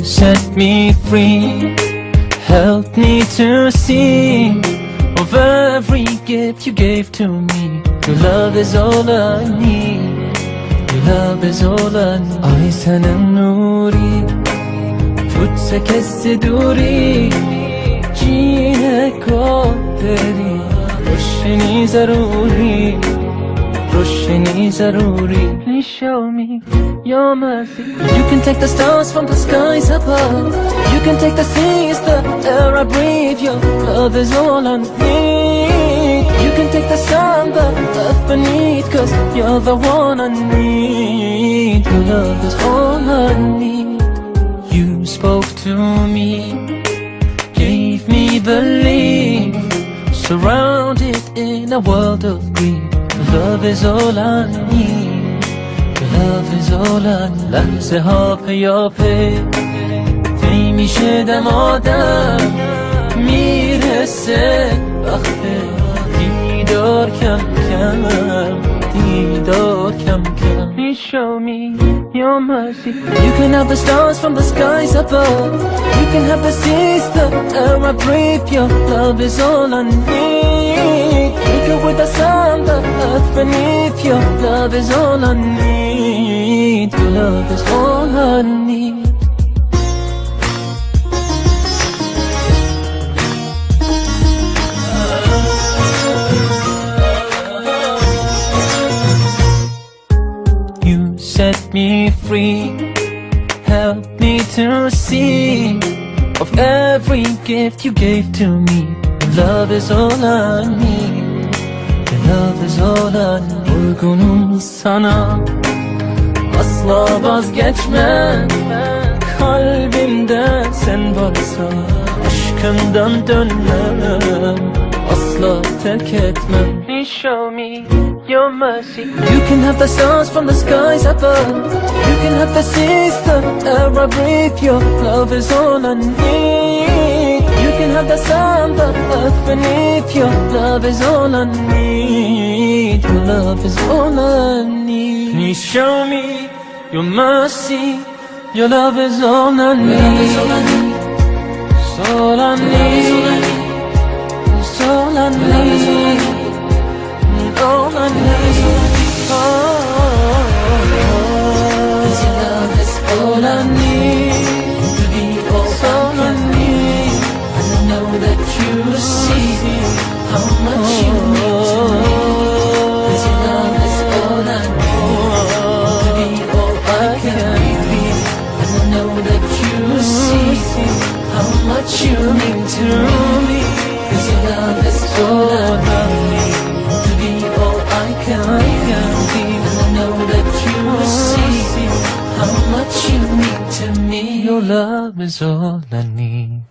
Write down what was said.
set me free, help me to see of every gift you gave to me. Your love is all I need, your love is all I need. Ay sanam nuri, tujhse kaise duri, jeene ko teri roshni zaruri, roshni zaruri. Please show me your mercy. You can take the stars from the skies above, you can take the seas, the air I breathe. Your love is all I need. You can take the sun, the earth beneath, 'cause you're the one I need. Your love is all I need. You spoke to me, gave me belief, surrounded in a world of green. Love is all I need, love is all I need. لحظه ها پیاپی طی میشه دم آدم، میرسه وقت دیدار کم کم، دیدار کم کم. Please show me your mercy. You can have the stars from the skies above, you can have the seas, the air I breathe. Your love is all I need. You can with the sun, the earth beneath. Your love is all I need, your love is all I need. You set me free, help me to see of every gift you gave to me. Love is all I need, love is all I need. Uygunum sana, asla vazgeçmem. Kalbimde sen varsa aşkından dönmem, asla terk etmem. Please show me your mercy. You can have the stars from the skies above, you can have the seas, the air I breathe. Your love is all I need. You can have the sun, the earth beneath. Your love is all I need, your love is all I need. Please show me your mercy, your love is all I need, it's all I need, it's all I need, it's all I need, all I need. Cause your love is all I need, to be all I need. And I know that you see how much you mean to me. Cause your love is all I need, to be all I can be. And I know that you see how much you mean to me. Cause your love is all I need, to be all I can be. And I know that you see how much you mean to me. Your love is all I need.